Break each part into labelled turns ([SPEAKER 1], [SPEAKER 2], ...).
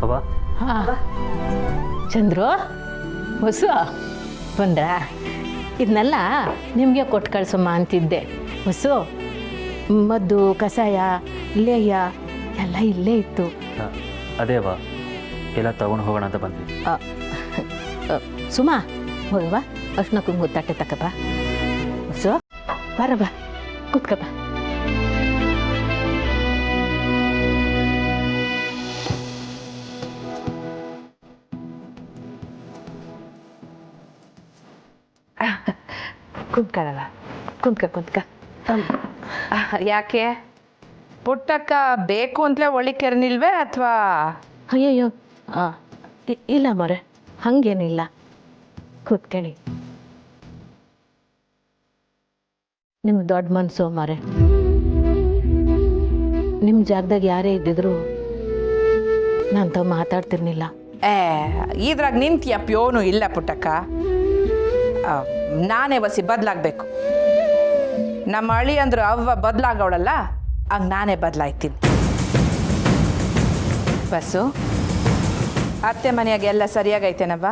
[SPEAKER 1] ಅವ್ವ
[SPEAKER 2] ಹಾಂ ಚಂದ್ರು ಹೊಸ ಬಂದ್ರ ಇದನ್ನೆಲ್ಲ ನಿಮಗೆ ಕೊಟ್ಟು ಕಳ್ಸಮ್ಮ ಅಂತಿದ್ದೆ ಹೊಸು ಮದ್ದು ಕಷಾಯ ಲೇಯ ಎಲ್ಲ ಇಲ್ಲೇ ಇತ್ತು.
[SPEAKER 1] ಅದೇ ಅವ್ವ ಎಲ್ಲ ತಗೊಂಡು ಹೋಗೋಣ ಅಂತ ಬಂದ್ವಿ.
[SPEAKER 2] ಸುಮಾ ಹೋಗವ ಅರ್ಶಿನ ಕುಂಕುಮ ತಟ್ಟೆ ತಕ್ಕಪ್ಪ ಹೊಸು ಬರ ಬಾ ಕೂತ್ಕಪ್ಪ. ಕುಂತ್ಕೊಳ್ಳಲ್ಲ ಕುಂತ್ಕ
[SPEAKER 3] ಯಾಕೆ ಪುಟ್ಟಕ್ಕ ಬೇಕು ಅಂತಲೇ ಒಳ್ಳೆ ಕೆರನಿಲ್ವೇ ಅಥವಾ?
[SPEAKER 2] ಅಯ್ಯಯ್ಯೋ ಇಲ್ಲ ಮರೆ ಹಂಗೇನಿಲ್ಲ ಕೂತ್ಕೊಳ್ಳಿ. ನಿಮ್ಮ ದೊಡ್ಡ ಮನಸ್ಸು ಮರೆ ನಿಮ್ಮ ಜಾಗದಾಗ ಯಾರೇ ಇದ್ದಿದ್ರು ನಾನು ತಾವು ಮಾತಾಡ್ತಿರ್ನಿಲ್ಲ.
[SPEAKER 3] ಇದ್ರಾಗ ನಿಂತ್ಯ ಪ್ಯೋನು ಇಲ್ಲ ಪುಟ್ಟಕ್ಕ. ನಾನೇ ಬಸಿ ಬದಲಾಗಬೇಕು. ನಮ್ಮ ಅಳಿ ಅಂದ್ರು ಅವ್ವ ಬದಲಾಗವಳಲ್ಲ, ಹಂಗೆ ನಾನೇ ಬದಲಾಯ್ತೀನಿ. ಬಸ್ಸು ಅತ್ತೆ ಮನೆಯಾಗ ಎಲ್ಲ ಸರಿಯಾಗೈತೇನವ್ವ?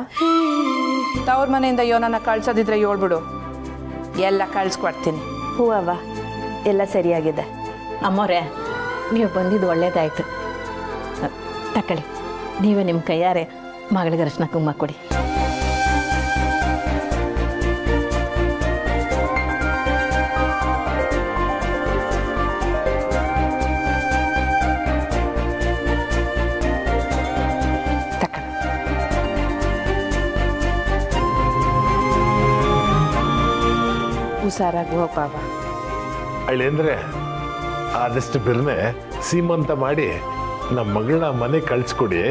[SPEAKER 3] ತವ್ರ ಮನೆಯಿಂದ ಯೋನನ್ನ ಕಳ್ಸೋದಿದ್ರೆ ಹೇಳ್ಬಿಡು, ಎಲ್ಲ ಕಳ್ಸ್ಕೊಡ್ತೀನಿ.
[SPEAKER 4] ಹೂವವ್ವ ಎಲ್ಲ ಸರಿಯಾಗಿದೆ.
[SPEAKER 2] ಅಮ್ಮೋರೆ ನೀವು ಬಂದಿದ್ದು ಒಳ್ಳೇದಾಯ್ತು. ತಕೊಳ್ಳಿ ನೀವೇ ನಿಮ್ಮ ಕೈಯಾರೆ ಮಗಳಿಗೆ ಅರಿಶಿನ ಕುಂಕುಮ ಕೊಡಿ.
[SPEAKER 3] ಹುಷಾರಾಗಿ ಹೋಗ್ಬಾವ.
[SPEAKER 5] ಅಳ್ಳೇಂದ್ರೆ ಆದಷ್ಟು ಬಿರ್ನೆ ಸೀಮಂತ ಮಾಡಿ ನಮ್ಮ ಮಗಳನ್ನ ಮನೆ ಕಳ್ಸಿಕೊಡಿ.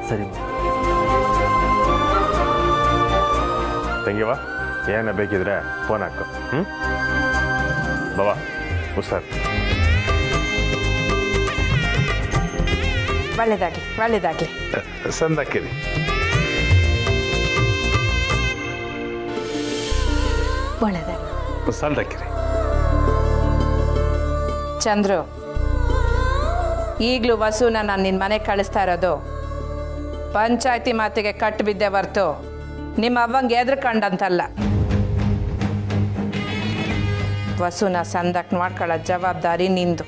[SPEAKER 1] ಸರಿ
[SPEAKER 6] ತಂಗಿವ ಏನ ಬೇಕಿದ್ರೆ ಫೋನ್ ಹಾಕು. ಬಾಬಾ ಹುಷಾರ್.
[SPEAKER 3] ಒಳ್ಳೇದಾಗ್ಲಿ ಒಳ್ಳೇದಾಗ್ಲಿ.
[SPEAKER 5] ಸಂದಾಕಿರಿ.
[SPEAKER 2] ಒಳ್ಳೇದಾಗಿ
[SPEAKER 6] ಸಂದಾಕಿರಿ.
[SPEAKER 3] ಚಂದ್ರು, ಈಗಲೂ ವಸುನ ನಾನು ನಿನ್ನ ಮನೆಗೆ ಕಳಿಸ್ತಾ ಇರೋದು ಪಂಚಾಯತಿ ಮಾತಿಗೆ ಕಟ್ಟು ಬಿದ್ದೆ ಹೊರ್ತು ನಿಮ್ಮ ಅವ್ವಂಗೆ ಎದ್ರಕಂಡಂತಲ್ಲ. ವಸುನ ಸಂದಕ್ಕೆ ಮಾಡ್ಕೊಳ್ಳೋ ಜವಾಬ್ದಾರಿ ನಿಂದು.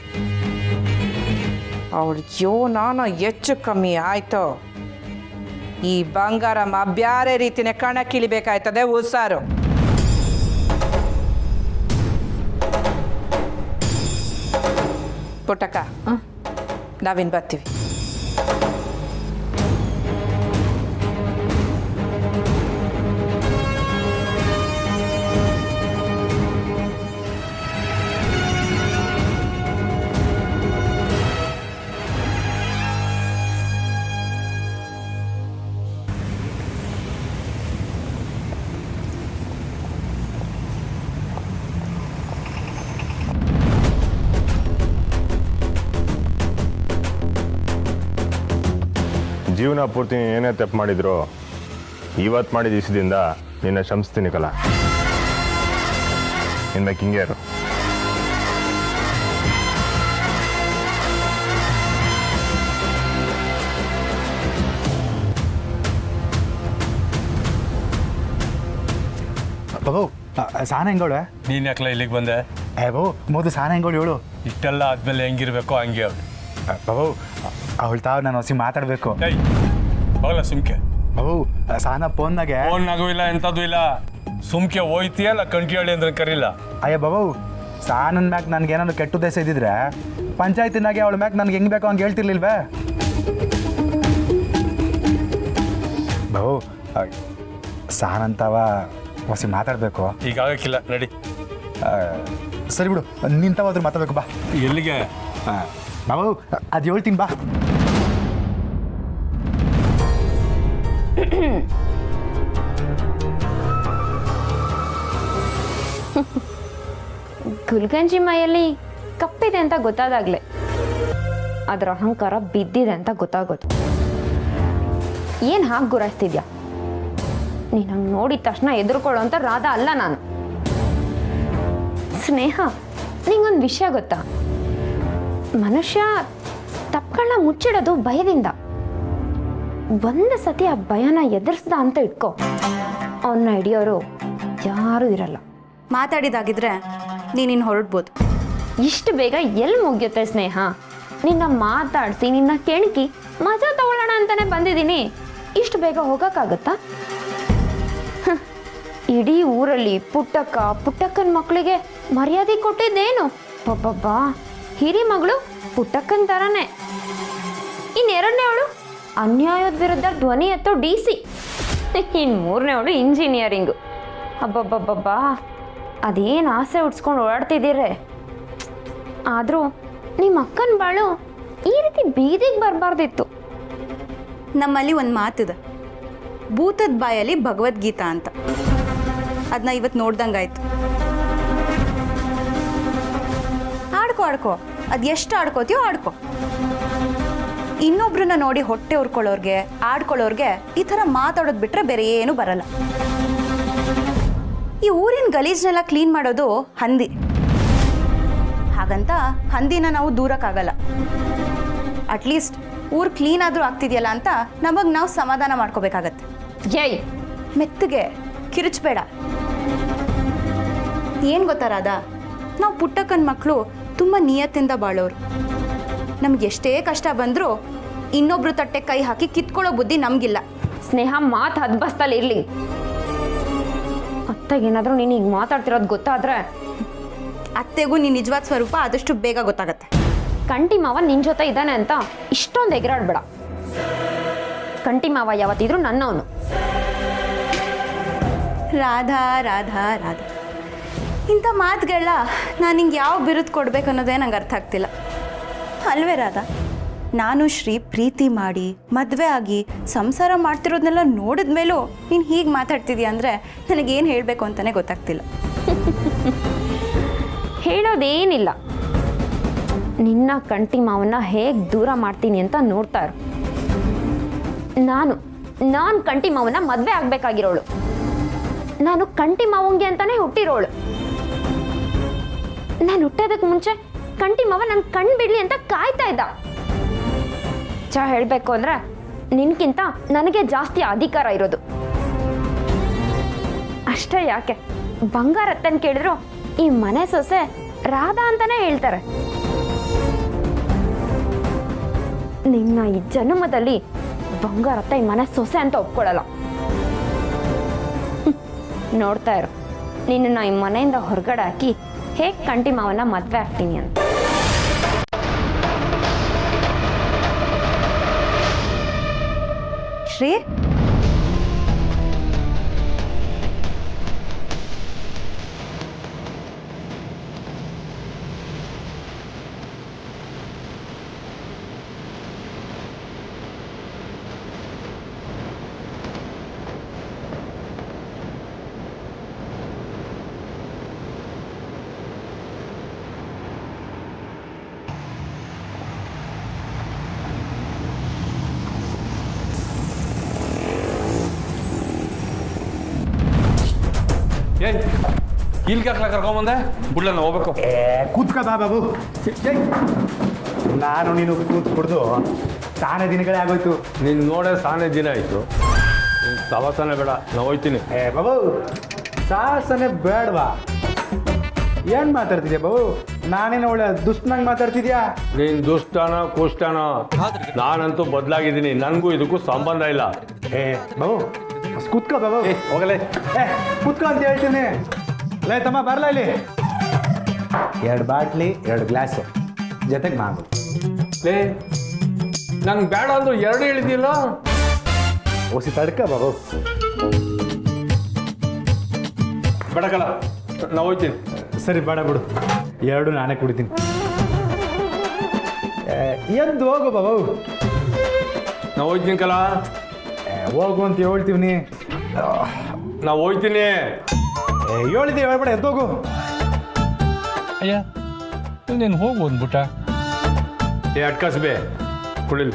[SPEAKER 3] ಅವಳು ನಾನು ಹೆಚ್ಚು ಕಮ್ಮಿ ಆಯ್ತೋ ಈ ಬಂಗಾರಮ್ಮ ಬ್ಯಾರೆ ರೀತಿನೇ ಕಣಕ್ಕಿಳಿಬೇಕಾಯ್ತದೆ. ಹುಷಾರು. ಪುಟ್ಟಕ್ಕ ನಾವಿನ್ ಬರ್ತೀವಿ.
[SPEAKER 6] ಜೀವನ ಪೂರ್ತಿ ಏನೇ ತಪ್ಪು ಮಾಡಿದ್ರು ಇವತ್ತು ಮಾಡಿದ ದಿವಸದಿಂದ ನಿನ್ನ ಶಮಿಸ್ತೀನಿ ಕಲ. ಇನ್ಮೇಲೆ ಹಿಂಗೆ ಇರು.
[SPEAKER 7] ಬಾಬು ಸಾನ ಹೆಂಗೋಳೆ?
[SPEAKER 8] ನೀನು ಯಾಕಲ ಇಲ್ಲಿಗೆ ಬಂದೆ?
[SPEAKER 7] ಬಾಬು ಮೊದಲು ಸಾನ ಹೆಂಗೋಳು ಹೇಳು.
[SPEAKER 8] ಇಷ್ಟೆಲ್ಲ ಆದ್ಮೇಲೆ ಹೆಂಗಿರ್ಬೇಕೋ ಹಂಗೆ ಅವಳು.
[SPEAKER 7] ಬಾಬು ಅವಳು ತಾವು ನಾನು ಹೊಸಿ ಮಾತಾಡಬೇಕು.
[SPEAKER 8] ಏಯ್ ಹೋಗಲ್ಲ ಸುಮ್ಕೆ.
[SPEAKER 7] ಬಾಬು ಸಾನ ಫೋನ್ನಾಗೆ
[SPEAKER 8] ಫೋನ್ನಾಗೂ ಇಲ್ಲ ಎಂಥದ್ದು ಇಲ್ಲ. ಸುಮ್ಕೆ ಹೋಯ್ತೀಯಲ್ಲ ಕಂಟಿಹಳ್ಳಿ ಅಂದ್ರೆ ಕರೀಲ್ಲ.
[SPEAKER 7] ಅಯ್ಯ ಬಾಬು ಸಾನನ್ ಮ್ಯಾಕ್ ನನ್ಗೆ ಏನಾದ್ರು ಕೆಟ್ಟ ಉದ್ದೇಶ ಇದ್ದಿದ್ರೆ ಪಂಚಾಯತಿನಾಗೆ ಅವಳ ಮ್ಯಾಕ್ ನನ್ಗೆ ಹೆಂಗ್ ಬೇಕೋ ಹಂಗೆ ಹೇಳ್ತಿರ್ಲಿಲ್ವೇ? ಬಾಬು ಸಾನಂತವ ಹೊಸಿ ಮಾತಾಡಬೇಕು.
[SPEAKER 8] ಈಗ ಆಗಕ್ಕಿಲ್ಲ ನಡಿ.
[SPEAKER 7] ಸರಿ ಬಿಡು, ನಿಂತವಾದ್ರೂ ಮಾತಾಡ್ಬೇಕು ಬಾ.
[SPEAKER 8] ಎಲ್ಲಿಗೆ?
[SPEAKER 7] ಬಾಬು ಅದು ಹೇಳ್ತೀನಿ ಬಾ.
[SPEAKER 4] ಗುಲ್ಗಂಜಿ ಮೈಯಲ್ಲಿ ಕಪ್ಪಿದೆ ಅಂತ ಗೊತ್ತಾದಾಗ್ಲೆ ಅದರ ಅಹಂಕಾರ ಬಿದ್ದಿದೆ ಅಂತ ಗೊತ್ತಾಗೋದು. ಏನು ಹಾಗೆ ಗುರಾಯಿಸ್ತಿದ್ಯಾ? ನೀನು ಹಂಗೆ ನೋಡಿದ ತಕ್ಷಣ ಎದುರುಕೊಳ್ಳೋ ಅಂತ ರಾಧಾ ಅಲ್ಲ ನಾನು. ಸ್ನೇಹ, ನಿಂಗೊಂದು ವಿಷಯ ಗೊತ್ತಾ? ಮನುಷ್ಯ ತಪ್ಪುಗಳನ್ನ ಮುಚ್ಚಿಡೋದು ಭಯದಿಂದ. ಒಂದು ಸತಿ ಆ ಭಯನ ಎದುರಿಸ್ದ ಅಂತ ಇಟ್ಕೋ, ಅವನ್ನ ಹಿಡಿಯೋರು ಯಾರೂ ಇರಲ್ಲ.
[SPEAKER 9] ಮಾತಾಡಿದಾಗಿದ್ರೆ ನೀನಿನ್ನು ಹೊರಡ್ಬೋದು.
[SPEAKER 4] ಇಷ್ಟು ಬೇಗ ಎಲ್ಲಿ ಮುಗಿಯುತ್ತೆ ಸ್ನೇಹ? ನಿನ್ನ ಮಾತಾಡಿಸಿ ನಿನ್ನ ಕೆಣಕಿ ಮಜಾ ತಗೊಳ್ಳೋಣ ಅಂತಾನೆ ಬಂದಿದ್ದೀನಿ. ಇಷ್ಟು ಬೇಗ ಹೋಗೋಕ್ಕಾಗತ್ತಾ? ಇಡೀ ಊರಲ್ಲಿ ಪುಟ್ಟಕ್ಕನ ಮಕ್ಕಳಿಗೆ ಮರ್ಯಾದೆ ಕೊಟ್ಟಿದ್ದೇನು? ಒಬ್ಬಬ್ಬಾ, ಹಿರಿ ಮಗಳು ಪುಟ್ಟಕ್ಕನ ಥರನೇ. ಇನ್ನೆರಡನೇವಳು ಅನ್ಯಾಯದ ವಿರುದ್ಧ ಧ್ವನಿ ಎತ್ತೋ DC. ಇನ್ನು ಮೂರನೇವಳು ಇಂಜಿನಿಯರಿಂಗು. ಅಬ್ಬಬ್ಬಬ್ಬಬ್ಬಾ, ಅದೇನು ಆಸೆ ಉಡ್ಸ್ಕೊಂಡು ಓಡಾಡ್ತಿದ್ದೀರ. ಆದರೂ ನಿಮ್ಮ ಅಕ್ಕನ ಬಾಳು ಈ ರೀತಿ ಬೀದಿಗೆ ಬರಬಾರ್ದಿತ್ತು.
[SPEAKER 9] ನಮ್ಮಲ್ಲಿ ಒಂದು ಮಾತಿದೆ, ಭೂತದ ಬಾಯಲ್ಲಿ ಭಗವದ್ಗೀತಾ ಅಂತ. ಅದನ್ನ ಇವತ್ತು ನೋಡ್ದಂಗಾಯ್ತು. ಆಡ್ಕೋ, ಅದು ಎಷ್ಟು ಆಡ್ಕೋತೀಯೋ ಆಡ್ಕೋ. ಇನ್ನೊಬ್ರನ್ನ ನೋಡಿ ಹೊಟ್ಟೆ ಉರ್ಕೊಳ್ಳೋರ್ಗೆ, ಆಡ್ಕೊಳ್ಳೋರ್ಗೆ ಈ ಥರ ಮಾತಾಡೋದು ಬಿಟ್ಟರೆ ಬೇರೆ ಏನೂ ಬರಲ್ಲ. ಈ ಊರಿನ ಗಲೀಜನ್ನೆಲ್ಲ ಕ್ಲೀನ್ ಮಾಡೋದು ಹಂದಿ. ಹಾಗಂತ ಹಂದಿನ ನಾವು ದೂರಕ್ಕಾಗಲ್ಲ. ಅಟ್ಲೀಸ್ಟ್ ಊರು ಕ್ಲೀನ್ ಆದರೂ ಆಗ್ತಿದೆಯಲ್ಲ ಅಂತ ನಮಗೆ ನಾವು ಸಮಾಧಾನ ಮಾಡ್ಕೋಬೇಕಾಗತ್ತೆ.
[SPEAKER 4] ಏಯ್,
[SPEAKER 9] ಮೆತ್ತಗೆ ಕಿರುಚಬೇಡ. ಏನು ಗೊತ್ತಾ ರಾಧಾ, ನಾವು ಪುಟ್ಟಕ್ಕನ ಮಕ್ಕಳು ತುಂಬ ನಿಯತ್ತಿಂದ ಬಾಳೋರು. ನಮ್ಗೆ ಎಷ್ಟೇ ಕಷ್ಟ ಬಂದರೂ ಇನ್ನೊಬ್ರು ತಟ್ಟೆ ಕೈ ಹಾಕಿ ಕಿತ್ಕೊಳ್ಳೋ ಬುದ್ಧಿ ನಮಗಿಲ್ಲ.
[SPEAKER 4] ಸ್ನೇಹ, ಮಾತು ಹದ್ಬಸ್ತಲ್ಲಿ ಇರಲಿ. ಅತ್ತೆಗೇನಾದರೂ ನೀನು ಈಗ ಮಾತಾಡ್ತಿರೋದು ಗೊತ್ತಾದ್ರೆ
[SPEAKER 9] ಅತ್ತೆಗೂ ನೀನು ನಿಜವಾದ ಸ್ವರೂಪ ಆದಷ್ಟು ಬೇಗ ಗೊತ್ತಾಗತ್ತೆ.
[SPEAKER 4] ಕಂಟಿ ಮಾವ ನಿನ್ನ ಜೊತೆ ಇದ್ದಾನೆ ಅಂತ ಇಷ್ಟೊಂದು ಎಗರಾಡ್ಬೇಡ. ಕಂಟಿ ಮಾವ ಯಾವತ್ತಿದ್ರು ನನ್ನವನು.
[SPEAKER 9] ರಾಧಾ ರಾಧಾ ರಾಧಾ, ಇಂಥ ಮಾತುಗಳನ್ನ ನಾನು ನಿಂಗೆ ಯಾವ ಬಿರುದು ಕೊಡ್ಬೇಕು ಅನ್ನೋದೇ ನಂಗೆ ಅರ್ಥ ಆಗ್ತಿಲ್ಲ ಅಲ್ವೇ ರಾಧಾ? ನಾನು ಶ್ರೀ ಪ್ರೀತಿ ಮಾಡಿ ಮದುವೆ ಆಗಿ ಸಂಸಾರ ಮಾಡ್ತಿರೋದನ್ನೆಲ್ಲ ನೋಡಿದ ಮೇಲೂ ನೀನು ಹೀಗೆ ಮಾತಾಡ್ತಿದ್ಯಾ ಅಂದರೆ ನನಗೇನು ಹೇಳಬೇಕು ಅಂತಲೇ ಗೊತ್ತಾಗ್ತಿಲ್ಲ.
[SPEAKER 4] ಹೇಳೋದೇನಿಲ್ಲ, ನಿನ್ನ ಕಂಟಿ ಮಾವನ್ನ ಹೇಗೆ ದೂರ ಮಾಡ್ತೀನಿ ಅಂತ ನೋಡ್ತಾ ಇರು. ನಾನು ಕಂಟಿ ಮಾವನ್ನ ಮದುವೆ ಆಗಬೇಕಾಗಿರೋಳು. ನಾನು ಕಂಟಿ ಮಾವಂಗೆ ಅಂತಾನೆ ಹುಟ್ಟಿರೋಳು. ನಾನು ಹುಟ್ಟೋದಕ್ಕೆ ಮುಂಚೆ ಕಂಟಿ ಮಾವ ನನ್ನ ಕಣ್ಣು ಬಿಡ್ಲಿ ಅಂತ ಕಾಯ್ತಾ ಇದ್ದ. ಹೇಳಬೇಕು ಅಂದ್ರೆ ನಿನ್ಗಿಂತ ನನಗೆ ಜಾಸ್ತಿ ಅಧಿಕಾರ ಇರೋದು. ಅಷ್ಟೇ ಯಾಕೆ, ಬಂಗಾರತ್ತನ್ ಕೇಳಿದ್ರು ಈ ಮನೆ ಸೊಸೆ ರಾಧಾ ಅಂತಾನೆ ಹೇಳ್ತಾರೆ. ನಿನ್ನ ಈ ಜನ್ಮದಲ್ಲಿ ಬಂಗಾರತ್ತ ಈ ಮನೆ ಸೊಸೆ ಅಂತ ಒಪ್ಕೊಳ್ಳಲ್ಲ. ನೋಡ್ತಾ ಇರು, ನಿನ್ನ ಈ ಮನೆಯಿಂದ ಹೊರಗಡೆ ಹಾಕಿ ಹೇಗೆ ಕಂಟಿ ಮಾವನ್ನ ಮದುವೆ ಆಗ್ತೀನಿ ಅಂತ.
[SPEAKER 9] ಶ್ರೀ,
[SPEAKER 8] ಏಯ್, ಇಲ್ಲಿಗೆ ಕರ್ಕೊಂಬಂದೆ ಬಿಡ್ಲ ಹೋಗ್ಬೇಕು.
[SPEAKER 7] ಕೂತ್ಕ ಬಾಬು. ನಾನು ನೀನು ಕೂತ್ಬಿಡ್ದು ಸಾನೆ ದಿನಗಳೇ ಆಗೋಯ್ತು.
[SPEAKER 8] ನೀನು ನೋಡೇ ಸಾನೆ ದಿನ ಆಯಿತು. ಸವಾಸನೆ ಬೇಡ, ನಾವು ಹೋಯ್ತೀನಿ.
[SPEAKER 7] ಬಾಬು, ಸಾಹಸನೆ ಬೇಡವಾ? ಏನು ಮಾತಾಡ್ತಿದ್ಯಾ ಬಾಬು? ನಾನೇನು ಒಳ್ಳೆ ದುಷ್ಟನಾಗಿ ಮಾತಾಡ್ತಿದ್ಯಾ?
[SPEAKER 8] ನೀನು ದುಷ್ಟನ ಕುಷ್ಟನ, ನಾನಂತೂ ಬದಲಾಗಿದ್ದೀನಿ. ನನಗೂ ಇದಕ್ಕೂ ಸಂಬಂಧ ಇಲ್ಲ.
[SPEAKER 7] ಬಾಬು ಕೂತ್ಕೋ ಬಾಬು.
[SPEAKER 8] ಹೋಗಲೇ,
[SPEAKER 7] ಕೂತ್ಕೋ ಅಂತ ಹೇಳ್ತೀನಿ. ಲೇ ತಮ್ಮ, ಬರಲ್ಲ ಇಲ್ಲಿ. 2 ಬಾಟ್ಲಿ 2 ಗ್ಲಾಸು ಜೊತೆಗೆ ಮಾಗು.
[SPEAKER 8] ಲೇ, ನಂಗೆ ಬೇಡ ಅಂದ್ರು 2 ಹೇಳಿದ್ದಿಲ್ಲ.
[SPEAKER 7] ಓಸಿ ತಡ್ಕ ಬಾಬು.
[SPEAKER 8] ಬೇಡಕಲ್ಲ, ನಾವು ಹೋಯ್ತೀನಿ.
[SPEAKER 7] ಸರಿ ಬೇಡ ಬಿಡು, 2 ನಾನೇ ಕುಡಿತೀನಿ. ಎದ್ದು ಹೋಗು ಬಾಬು.
[SPEAKER 8] ನಾವು ಹೋಯ್ತೀನಿ ಕಲ.
[SPEAKER 7] ಹೋಗು ಅಂತ ಹೇಳ್ತೀವಿ.
[SPEAKER 8] ನಾವು ಹೋಯ್ತೀನಿ.
[SPEAKER 7] ಹೇಳಿದ್ದೀವಿ, ಹೇಳ್ಬೇಡ, ಎದ್ದೋಗು.
[SPEAKER 8] ಅಯ್ಯ, ನೀನು ಹೋಗು ಅಂದ್ಬಿಟ್ಟ. ಅಟ್ಕಸ್ಬೇ ಕುಡಿಲ್.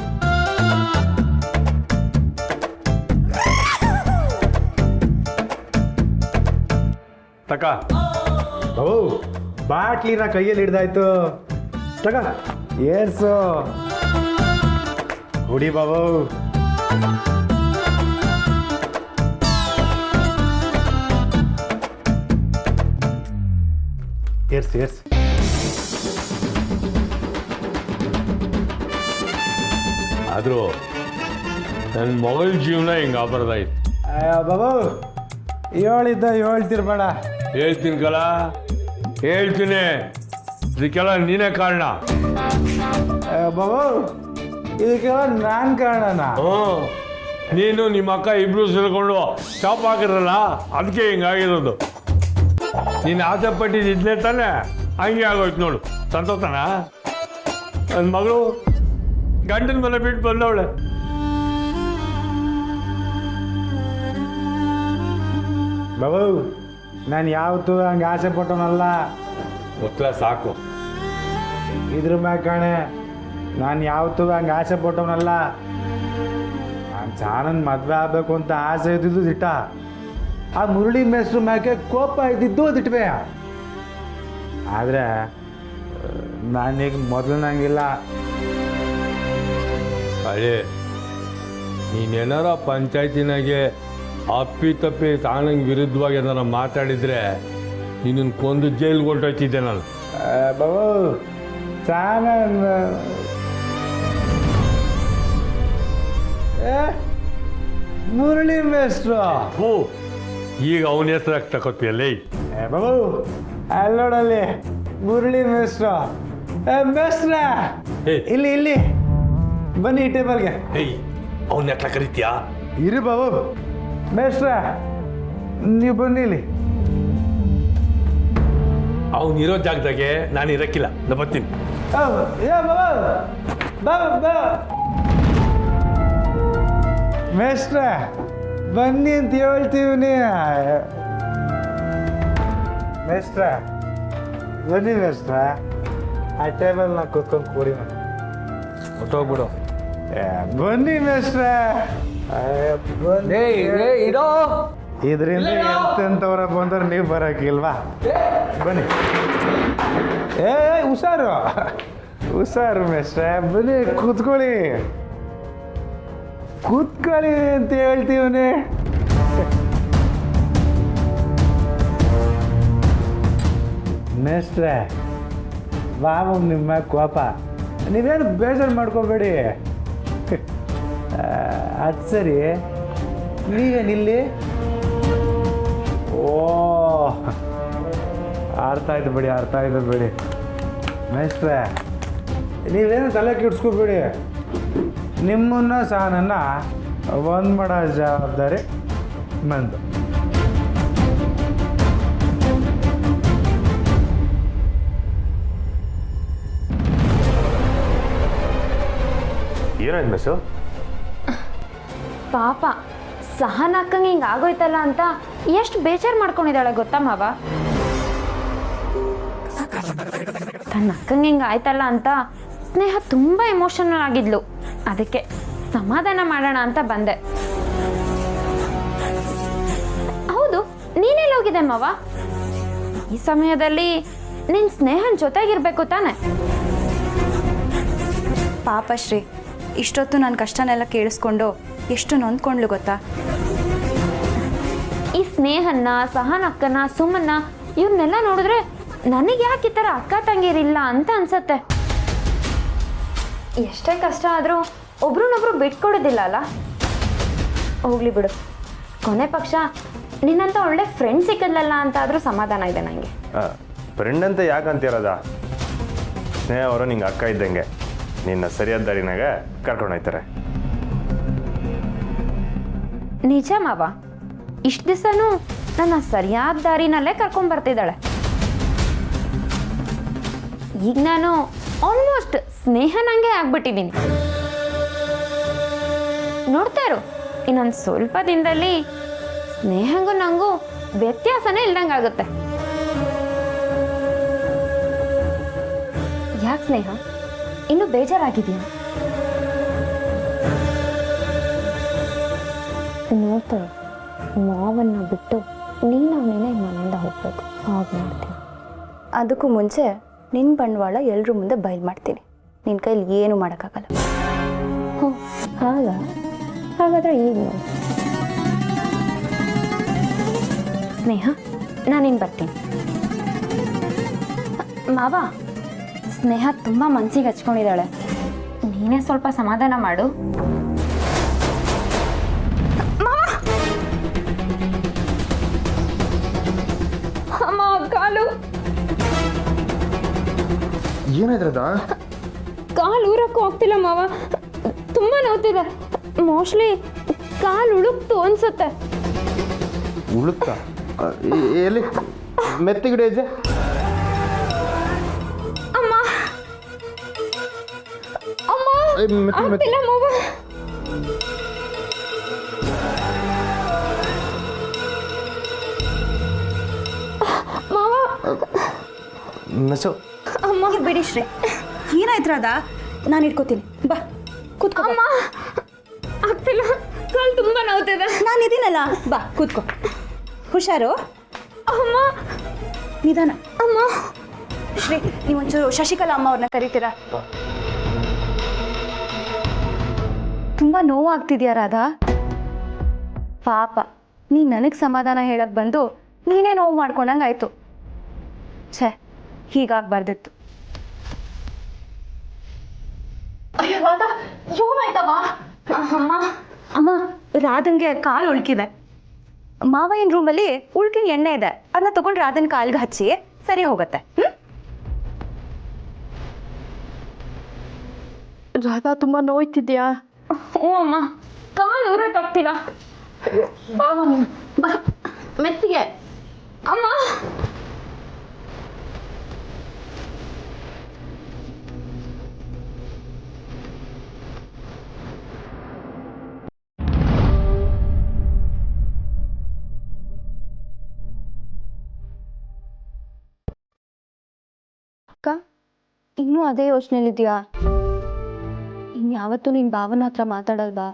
[SPEAKER 8] ತಕ
[SPEAKER 7] ಬಾಬು, ಬಾಟ್ಲಿನ ಕೈಯಲ್ಲಿ ಹಿಡ್ದಾಯ್ತು. ತಗ ಏರ್ಸು, ಕುಡಿ ಬಾಬು. ಏರ್ಸಿ ಏರ್ಸಿ.
[SPEAKER 8] ಆದರೂ ನನ್ನ ಮಗಳ ಜೀವನ ಹಿಂಗೆ ಆಗ್ಬಾರ್ದಾಯ್ತು.
[SPEAKER 7] ಬಾಬು ಹೇಳಿದ್ದ ಹೇಳ್ತಿರ್ಬೇಡ.
[SPEAKER 8] ಹೇಳ್ತೀನಿ ಕಲ, ಹೇಳ್ತೀನಿ. ಇದಕ್ಕೆಲ್ಲ ನೀನೇ ಕಾರಣ.
[SPEAKER 7] ಬಾಬು ಇದಕ್ಕೆಲ್ಲ ನಾನು ಕಾರಣನ?
[SPEAKER 8] ಹ್ಞೂ, ನೀನು ನಿಮ್ಮ ಅಕ್ಕ ಇಬ್ರು ಸೇರ್ಕೊಂಡು ಶಾಪ್ ಹಾಕಿರಲ್ಲ, ಅದಕ್ಕೆ ಹಿಂಗಾಗಿರೋದು. ನೀನು ಆಸೆ ಪಟ್ಟಿದ್ದು ಇದನ್ನೇ ತಾನೆ, ಹಂಗೆ ಆಗೋಯ್ತು ನೋಡು. ಸಂತೋಷನ ನನ್ನ ಮಗಳು ಗಂಡನ ಮನೆ ಬಿಟ್ಟು ಬಂದವಳೆ.
[SPEAKER 7] ಬಾಬು ನಾನು ಯಾವತ್ತೂ ಹಂಗೆ ಆಸೆ ಪಟ್ಟವನಲ್ಲ.
[SPEAKER 8] ಮೊದಲ ಸಾಕು.
[SPEAKER 7] ಇದ್ರ ಮ್ಯಾಗ ಕಾಣೆ ನಾನು ಯಾವತ್ತೂ ಹಂಗೆ ಆಸೆ ಪಟ್ಟವನಲ್ಲ. ನಾನು ಚಾನನ್ ಮದುವೆ ಆಗಬೇಕು ಅಂತ ಆಸೆ ಇದ್ದಿದ್ದು ದಿಟ್ಟ. ಆ ಮುರಳಿ ಮೇಸ್ಟ್ರ ಮ್ಯಾಕೆ ಕೋಪ ಇದ್ದಿದ್ದು ದಿಟ್ವೆ. ಆದರೆ ನಾನೀಗ ಮೊದಲಿನಂಗಿಲ್ಲ.
[SPEAKER 8] ಅಳೇ, ನೀನೇನಾರ ಪಂಚಾಯತಿನಾಗೆ ಅಪ್ಪಿ ತಪ್ಪಿ ತಾನಂಗೆ ವಿರುದ್ಧವಾಗಿ ಏನಾರ ಮಾತಾಡಿದರೆ ನಿನ್ನನ್ನು ಕೊಂದು ಜೈಲ್ಗೆ ಹೊರಟೋಯ್ತಿದ್ದೆ ನಾನು.
[SPEAKER 7] ಬಾಬು ಚಾನನ್ ಮುರಳಿ ಮೇಸ್ಟ್ರು.
[SPEAKER 8] ಹೋ, ಈಗ ಅವನ ಹೆಸರಾಗಿ ತಗೋತೀಯಲ್ಲೇ.
[SPEAKER 7] ಬಾಬು ಅಲ್ಲೋಡಲ್ಲಿ ಮುರಳಿ ಮೇಸ್ಟ್ರು. ಮೇಸ್ಟ್ರ
[SPEAKER 8] ಏ.
[SPEAKER 7] ಇಲ್ಲಿ ಇಲ್ಲಿ ಬನ್ನಿ ಈ ಟೇಬಲ್ಗೆ.
[SPEAKER 8] ಏಯ್, ಅವನ್ನ ಎಟ್ಲ ಕರಿತೀಯಾ?
[SPEAKER 7] ಇರಿ ಬಾಬು. ಮೇಸ್ಟ್ರ ನೀವು ಬನ್ನಿ ಇಲ್ಲಿ.
[SPEAKER 8] ಅವನಿರೋ ಜಾಗದಾಗೆ ನಾನು ಇರಕ್ಕಿಲ್ಲ, ನಾ ಬರ್ತೀನಿ.
[SPEAKER 7] ಮೇಸ್ಟ್ರ ಬನ್ನಿ ಅಂತ ಹೇಳ್ತೀವಿ. ಮೇಸ್ಟ್ರ ಬನ್ನಿ ಮೇಸ್ಟ್ರ. ಆ ಟೇಬಲ್ನ ಕೂತ್ಕೊಂಡು ಕೂಡಿ
[SPEAKER 8] ಹೊಟ್ಟೋಗ್ಬಿಡು.
[SPEAKER 7] ಬನ್ನಿ ಮೇಸ್ಟ್ರ. ಇದರಿಂದ ಎಂತೆಂಥವ್ರ ಬಂದ್ರೆ ನೀವು ಬರೋಕ್ಕಿಲ್ವಾ? ಬನ್ನಿ. ಹುಷಾರು ಹುಷಾರು ಮೇಸ್ಟ್ರ. ಬನ್ನಿ ಕೂತ್ಕೊಳ್ಳಿ ಕೂತ್ಕೊಳ್ಳಿ ಅಂತ ಹೇಳ್ತೀವನೇ. ಮೇಸ್ಟ್ರೆ ಬಾಬು ನಿಮ್ಮ ಕೋಪ ನೀವೇನು ಬೇಜಾರು ಮಾಡ್ಕೋಬೇಡಿ. ಅದು ಸರಿ, ನೀವೇನಿಲ್ಲಿ? ಓ, ಅರ್ಥ ಆಯ್ತು ಬಿಡಿ, ಅರ್ಥ ಆಯ್ತು ಬಿಡಿ. ಮೇಸ್ಟ್ರೆ ನೀವೇನು ತಲೆ ಕೆಡ್ಸ್ಕೊಬೇಡಿ. ನಿಮ್ಮನ್ನ ಸಹ ನನ್ನ ಒಂದು ಮಾಡೋ ಜವಾಬ್ದಾರಿ ನಂದು.
[SPEAKER 6] ಏನಾಯ್ತು ಮಿಸ್ಸು?
[SPEAKER 4] ಪಾಪ ಸಹನ ಅಕ್ಕಂಗೆ ಹಿಂಗೆ ಆಗೋಯ್ತಲ್ಲ ಅಂತ ಎಷ್ಟು ಬೇಜಾರು ಮಾಡ್ಕೊಂಡಿದ್ದಾಳೆ ಗೊತ್ತಾ ಮಾವ. ತನ್ನ ಅಕ್ಕಂಗೆ ಹಿಂಗೆ ಆಯ್ತಲ್ಲ ಅಂತ ಸ್ನೇಹ ತುಂಬ ಎಮೋಷನಲ್ ಆಗಿದ್ಲು. ಅದಕ್ಕೆ ಸಮಾಧಾನ ಮಾಡೋಣ ಅಂತ ಬಂದೆ. ಹೌದು, ನೀನೆಲ್ಲ ಹೋಗಿದೆ ಮಾವ? ಈ ಸಮಯದಲ್ಲಿ ನಿನ್ನ ಸ್ನೇಹನ ಜೊತೆಗಿರ್ಬೇಕು ತಾನೆ?
[SPEAKER 9] ಪಾಪ ಶ್ರೀ, ಇಷ್ಟೊತ್ತು ನನ್ನ ಕಷ್ಟನೆಲ್ಲ ಕೇಳಿಸ್ಕೊಂಡು ಎಷ್ಟು ನೊಂದ್ಕೊಂಡ್ಲು ಗೊತ್ತಾ.
[SPEAKER 4] ಈ ಸ್ನೇಹನ್ನ, ಸಹನ ಅಕ್ಕನ, ಸುಮನ್ನ ಇವ್ರನ್ನೆಲ್ಲ ನೋಡಿದ್ರೆ ನನಗೆ ಯಾಕೆ ಈ ಥರ ಅಕ್ಕ ತಂಗಿರಿಲ್ಲ ಅಂತ ಅನ್ಸತ್ತೆ. ಎಷ್ಟೇ ಕಷ್ಟ ಆದರೂ ಒಬ್ರನ್ನೊಬ್ರು ಬಿಟ್ಕೊಡೋದಿಲ್ಲ ಅಲ್ಲ. ಹೋಗ್ಲಿ ಬಿಡು, ಕೊನೆ ಪಕ್ಷ ನಿನ್ನಂತ ಒಳ್ಳೆ ಫ್ರೆಂಡ್ ಸಿಕ್ಕದ್ಲಲ್ಲ ಅಂತ ಆದರೂ ಸಮಾಧಾನ ಇದೆ ನನಗೆ.
[SPEAKER 6] ಫ್ರೆಂಡ್ ಅಂತ ಯಾಕೆ ಅಂತಿರೋದ? ಸ್ನೇಹ ಅವರು ನಿಂಗೆ ಅಕ್ಕ ಇದ್ದಂಗೆ, ನಿನ್ನ ಸರಿಯಾದ ದಾರಿನಾಗ ಕರ್ಕೊಂಡು ಹೋಗ್ತಾರೆ.
[SPEAKER 4] ನಿಜ ಮಾವ, ಇಷ್ಟು ದಿವಸನೂ ನನ್ನ ಸರಿಯಾದ ದಾರಿನಲ್ಲೇ ಕರ್ಕೊಂಡ್ಬರ್ತಿದ್ದಾಳೆ. ಈಗ ನಾನು ಆಲ್ಮೋಸ್ಟ್ ಸ್ನೇಹನಂಗೆ ಆಗ್ಬಿಟ್ಟಿದ್ದೀನಿ. ನೋಡ್ತಾ ಇರು, ಇನ್ನೊಂದು ಸ್ವಲ್ಪ ದಿನದಲ್ಲಿ ಸ್ನೇಹಂಗೂ ನಂಗೂ ವ್ಯತ್ಯಾಸನೇ ಇಲ್ದಂಗಾಗುತ್ತೆ. ಯಾಕೆ ಸ್ನೇಹ, ಇನ್ನು ಬೇಜಾರಾಗಿದೆಯಾ? ನೋಡ್ತಾರೆ, ಮಾವನ್ನ ಬಿಟ್ಟು ನೀನು ಅವನೇನೆ ಮನೆಯಿಂದ ಹೋಗ್ಬೇಕು. ಹಾಗೆ ಮಾಡ್ತೀನಿ.
[SPEAKER 9] ಅದಕ್ಕೂ ಮುಂಚೆ ನಿನ್ನ ಬಂಡವಾಳ ಎಲ್ಲರ ಮುಂದೆ ಬಯಲು ಮಾಡ್ತೀನಿ. ನಿನ್ನ ಕೈಲಿ ಏನು ಮಾಡೋಕ್ಕಾಗಲ್ಲ.
[SPEAKER 4] ಹೋ, ಹಾಗ ಹಾಗಾದ್ರೆ ಈಗ ನೋಡಿ ಸ್ನೇಹ, ನಾನಿನ್ನು ಬರ್ತೀನಿ. ಮಾವ, ಸ್ನೇಹ ತುಂಬ ಮನ್ಸಿಗೆ ಹಚ್ಕೊಂಡಿದ್ದಾಳೆ, ನೀನೇ ಸ್ವಲ್ಪ ಸಮಾಧಾನ ಮಾಡು. ಅಮ್ಮ, ಕಾಲು
[SPEAKER 6] ಏನಾಯ್ತದ?
[SPEAKER 4] ಕಾಲು ಊರಕ್ಕೂ ಹೋಗ್ತಿಲ್ಲ ಮಾವ, ತುಂಬ ನೋವ್ತಿದೆ. ಮೋಸ್ಟ್ಲಿ ಕಾಲು ಉಳುಕ್ತು ಅನ್ಸುತ್ತೆ.
[SPEAKER 6] ಉಳುತ್ತಾ? ಎಲ್ಲಿ ಮೆತ್ತಿಗಿಡ ಇದೆ?
[SPEAKER 4] ಅಮ್ಮ ಅಮ್ಮ, ಆಗ್ತಿಲ್ಲ ಮಾವ. ಮಾವ,
[SPEAKER 6] ನಸು
[SPEAKER 4] ಅಮ್ಮ
[SPEAKER 9] ಬಿಡಿ ಶ್ರೀ, ಏನಾಯ್ತು ರಾಧಾ? ನಾನು ಇಟ್ಕೋತೀನಿ, ಬಾ ಕೂತ್ಕೋ.
[SPEAKER 4] ಅಮ್ಮ, ಆಗ್ತಿಲ್ಲ, ಕಾಲು ತುಂಬ ನೋವ್ತಿದೆ.
[SPEAKER 9] ನಾನು ಇದೀನಲ್ಲ, ಬಾ ಕೂತ್ಕೋ. ಹುಷಾರು.
[SPEAKER 4] ಅಮ್ಮ,
[SPEAKER 9] ನಿಧಾನ.
[SPEAKER 4] ಅಮ್ಮ.
[SPEAKER 9] ಶ್ರೀ, ನೀವೊಂಚೂರು ಶಶಿಕಲಾ ಅಮ್ಮ ಅವ್ರನ್ನ ಕರಿತೀರಾ? ತುಂಬ ನೋವಾಗ್ತಿದ್ಯಾ ರಾಧಾ? ಪಾಪ, ನೀ ನನಗೆ ಸಮಾಧಾನ ಹೇಳಕ್ ಬಂದು ನೀನೇ ನೋವು ಮಾಡ್ಕೊಂಡಂಗೆ ಆಯ್ತು. ಛೇ, ಹೀಗಾಗ್ಬಾರ್ದಿತ್ತು.
[SPEAKER 4] ಅಮ್ಮ,
[SPEAKER 9] ಅಮ್ಮ, ರಾಧನ್ಗೆ ಕಾಲು ಉಳ್ಕಿದೆ. ಮಾವಯ್ಯನ ರೂಮಲ್ಲಿ ಉಳ್ಕಿನ ಎಣ್ಣೆ ಇದೆ, ಅದನ್ನ ತಗೊಂಡು ರಾಧನ್ ಕಾಲ್ಗೆ ಹಚ್ಚಿ ಸರಿ ಹೋಗುತ್ತೆ.
[SPEAKER 2] ರಾಧಾ, ತುಂಬ ನೋಯ್ತಿದ್ಯಾ?
[SPEAKER 4] ಹ್ಞೂ ಅಮ್ಮ, ಕಾಲು ಊರಕ್ಕಾಗ್ತಿಲ್ಲ.
[SPEAKER 2] ಮೆತ್ತಿಗೆ.
[SPEAKER 4] ಅಮ್ಮ,
[SPEAKER 9] ಅಕ್ಕ, ಇನ್ನೂ ಅದೇ ಯೋಚನೆಯಲ್ಲಿದ್ಯಾ? ಇನ್ಯಾವತ್ತೂ ನಿನ್ನ ಭಾವನ ಹತ್ರ ಮಾತಾಡಲ್ವಾ?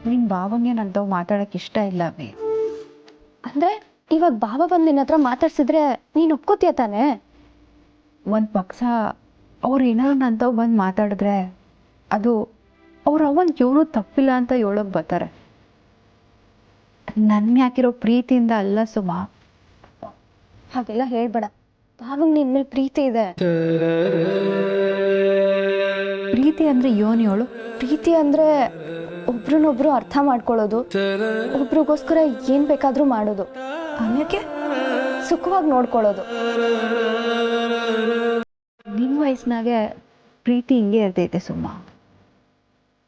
[SPEAKER 2] ನಿನ್ನ ಭಾವನೆ ನಂತವ್ ಮಾತಾಡೋಕೆ ಇಷ್ಟ ಇಲ್ಲ ಅವಿ.
[SPEAKER 9] ಅಂದರೆ ಇವಾಗ ಭಾವ ಬಂದು ನಿನ್ನ ಹತ್ರ ಮಾತಾಡ್ಸಿದ್ರೆ ನೀನು ಒಪ್ಕೋತೀಯ ತಾನೇ?
[SPEAKER 2] ಒಂದು ಪಕ್ಷ ಅವ್ರು ಏನಾದ್ರು ನಂತವ್ ಬಂದು ಮಾತಾಡಿದ್ರೆ ಅದು ಅವ್ರ ಅವನ್ ಏನೂ ತಪ್ಪಿಲ್ಲ ಅಂತ ಹೇಳೋಕೆ ಬರ್ತಾರೆ. ನನ್ನ ಯಾಕಿರೋ ಪ್ರೀತಿಯಿಂದ ಅಲ್ಲ ಸುಮಾ.
[SPEAKER 9] ಹಾಗೆಲ್ಲ ಹೇಳ್ಬೇಡ. ಭಾವಂಗೆ ನಿನ್ನ ಮೇಲೆ ಪ್ರೀತಿ ಇದೆ.
[SPEAKER 2] ಪ್ರೀತಿ ಅಂದರೆ ಯೋನಿ ಅವಳು.
[SPEAKER 9] ಪ್ರೀತಿ ಅಂದರೆ ಒಬ್ರನ್ನೊಬ್ರು ಅರ್ಥ ಮಾಡ್ಕೊಳ್ಳೋದು, ಒಬ್ರಿಗೋಸ್ಕರ ಏನು ಬೇಕಾದರೂ ಮಾಡೋದು, ಆಮ್ಯಾಕೆ ಸುಖವಾಗಿ ನೋಡ್ಕೊಳ್ಳೋದು.
[SPEAKER 2] ನಿನ್ನ ವಯಸ್ಸಿನಾಗೆ ಪ್ರೀತಿ ಹಿಂಗೆ ಇರ್ತೈತೆ ಸುಮ್ಮ.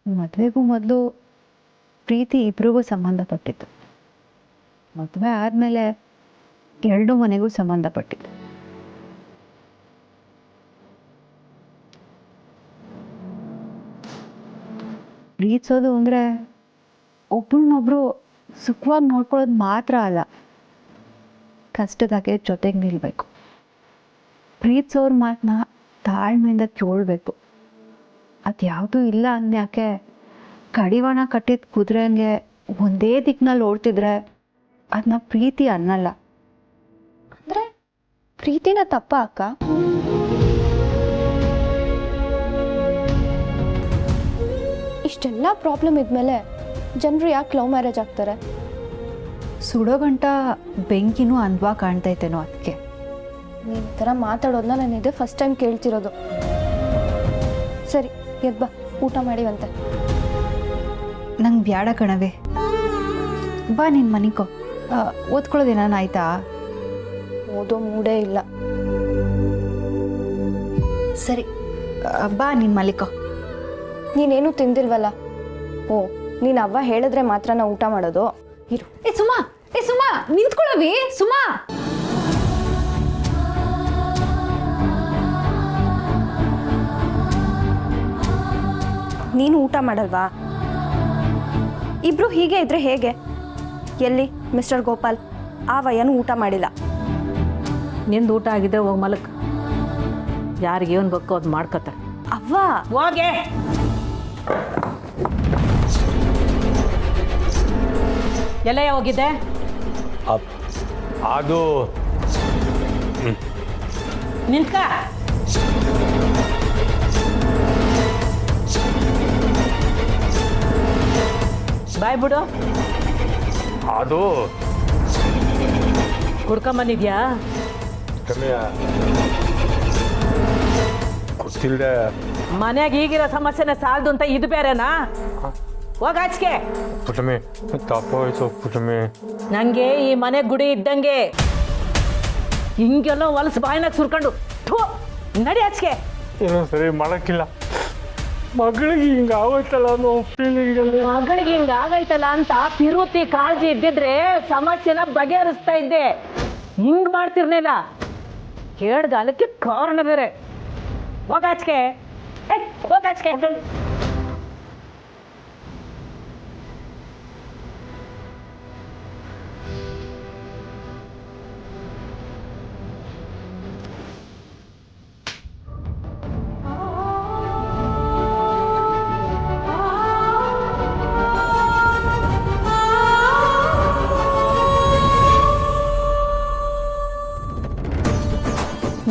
[SPEAKER 2] ಮದುವೆಗೂ ಮೊದಲು ಪ್ರೀತಿ ಇಬ್ರಿಗೂ ಸಂಬಂಧಪಟ್ಟಿತ್ತು, ಮದುವೆ ಆದಮೇಲೆ ಎರಡು ಮನೆಗೂ ಸಂಬಂಧಪಟ್ಟಿತ್ತು. ಪ್ರೀತಿಸೋದು ಅಂದರೆ ಒಬ್ರನ್ನೊಬ್ರು ಸುಖವಾಗಿ ನೋಡ್ಕೊಳ್ಳೋದು ಮಾತ್ರ ಅಲ್ಲ, ಕಷ್ಟದಾಗೆ ಜೊತೆಗೆ ನಿಲ್ಲಬೇಕು. ಪ್ರೀತಿಸೋರ ಮಾತನ್ನ ತಾಳ್ಮೆಯಿಂದ ಕೇಳಬೇಕು. ಅದು ಯಾವುದೂ ಇಲ್ಲ ಅಂದ್ಯಾಕೆ ಕಡಿವಾಣ ಕಟ್ಟಿದ ಕುದುರೆಗೆ ಒಂದೇ ದಿಕ್ಕಿನಲ್ಲಿ ಓಡ್ತಿದ್ರೆ ಅದನ್ನ ಪ್ರೀತಿ ಅನ್ನಲ್ಲ.
[SPEAKER 9] ಅಂದರೆ ಪ್ರೀತಿನ ತಪ್ಪ ಅಕ್ಕ? ಇಷ್ಟೆಲ್ಲ ಪ್ರಾಬ್ಲಮ್ ಇದ್ಮೇಲೆ ಜನರು ಯಾಕೆ ಲವ್ ಮ್ಯಾರೇಜ್ ಆಗ್ತಾರೆ?
[SPEAKER 2] ಸುಡೋ ಗಂಟ ಬೆಂಕಿನೂ ಅನ್ವಾ ಕಾಣ್ತೈತೇನೋ ಅದಕ್ಕೆ.
[SPEAKER 9] ನೀನು ಈ ಥರ ಮಾತಾಡೋದನ್ನ ನಾನು ಇದೇ ಫಸ್ಟ್ ಟೈಮ್ ಕೇಳ್ತಿರೋದು. ಸರಿ, ಎದ್ ಬಾ, ಊಟ ಮಾಡಿವಂತೆ.
[SPEAKER 2] ನಂಗೆ ಬ್ಯಾಡ ಕಣವೆ, ಬಾ ನಿನ್ನ ಮನಿಕೋ. ಓದ್ಕೊಳ್ಳೋದೇನಾನ ಆಯ್ತಾ?
[SPEAKER 9] ಓದೋ ಮೂಡೇ ಇಲ್ಲ.
[SPEAKER 2] ಸರಿ, ಬಾ ನಿನ್ನ ಮಲಿಕೋ.
[SPEAKER 9] ನೀನೇನು ತಿಂದಿಲ್ವಲ್ಲ? ಓ, ನೀನು ಅವ್ವ ಹೇಳಿದ್ರೆ ಮಾತ್ರ ನಾ ಊಟ ಮಾಡೋದು. ಇರು.
[SPEAKER 2] ಸುಮಾ ನಿಂತ್ಕೊಳ್ಳವಿ. ಸುಮಾ,
[SPEAKER 9] ನೀನು ಊಟ ಮಾಡಲ್ವಾ? ಇಬ್ರು ಹೀಗೆ ಇದ್ರೆ ಹೇಗೆ? ಎಲ್ಲಿ ಮಿಸ್ಟರ್ ಗೋಪಾಲ್, ಆ ವಯ್ಯನೂ ಊಟ ಮಾಡಿಲ್ಲ.
[SPEAKER 2] ನಿಂದು ಊಟ ಆಗಿದ್ರೆ ಹೋಗಿ ಮಲಕ್. ಯಾರಿಗೆ ಏನು ಬೇಕೋ ಅದು ಮಾಡ್ಕೋತಾರೆ.
[SPEAKER 9] ಅವ್ವ
[SPEAKER 2] ಹೋಗೆ. ಎಲ್ಲ ಹೋಗಿದ್ದೆ?
[SPEAKER 8] ಅದು
[SPEAKER 2] ನಿಂತ್ಕ.
[SPEAKER 10] ಬಾಯ್ ಬಿಡು.
[SPEAKER 8] ಅದು
[SPEAKER 10] ಕುಡ್ಕೊಂಬಂದಿದ್ಯಾ?
[SPEAKER 8] ಗೊತ್ತಿಲ್ಲದೆ
[SPEAKER 10] ಮನ್ಯಾಗ ಈಗಿರೋ ಸಮಸ್ಯೆನ ಸಾಲದು ಅಂತ ಇದು ಬೇರೆನಾ? ಹೋಗಾಚ್ಕೆ.
[SPEAKER 8] ಪುಟಮಿ ತಪ್ಪಾಯ್ತು ಪುಟಮಿ.
[SPEAKER 10] ನಂಗೆ ಈ ಮನೆ ಗುಡಿ ಇದ್ದಂಗೆ, ಹಿಂಗೆಲ್ಲ ಹೊಲಸು ಬಾಯಿನಾಗ ಸುರ್ಕೊಂಡು ಥೂ ನಡಿ ಆಚೆಗೆ.
[SPEAKER 8] ಇನ್ನೊಂದು ಸರಿ ಮಾಡೋಕ್ಕಿಲ್ಲ. ಮಗಳಿಗೆ ಹಿಂಗೆ ಆಗೋಯ್ತಲ್ಲ ಅನ್ನೋ ಫೀಲಿಂಗ್.
[SPEAKER 10] ಮಗಳಿಗೆ ಹಿಂಗೆ ಆಗೈತಲ್ಲ ಅಂತ ಪಿರುತಿ ಕಾಳಜಿ ಇದ್ದಿದ್ರೆ ಸಮಸ್ಯೆನ ಬಗೆಹರಿಸ್ತಾ ಇದ್ದೆ. ಹಿಂಗೆ ಮಾಡ್ತಿರ್ಲಿಲ್ಲ. ಕೇಳ್ಗಾಲಕ್ಕೆ ಕಾರಣ ಬೇರೆ. ಹೋಗಾಚ್ಕೆ, ಹೋಗಾಚ್ಕೆ.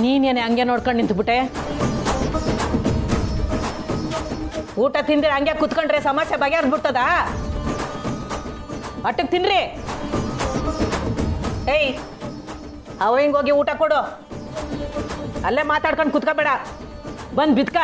[SPEAKER 10] ನೀನೇನೆ ಹಂಗೆ ನೋಡ್ಕೊಂಡು ನಿಂತ್ಬಿಟ್ಟೆ. ಊಟ ತಿಂದ್ರೆ ಹಂಗೆ ಕುತ್ಕೊಂಡ್ರೆ ಸಮಸ್ಯೆ ಬಗೆಹರಿಸ್ಬಿಡ್ತದ? ಅಟ್ಟಕ್ಕೆ ತಿನ್ರಿ. ಏಯ್, ಅವ ಹಿಂಗೋಗಿ ಊಟ ಕೊಡು. ಅಲ್ಲೇ ಮಾತಾಡ್ಕೊಂಡು ಕುತ್ಕೋಬೇಡ, ಬಂದು ಬಿತ್ಕ.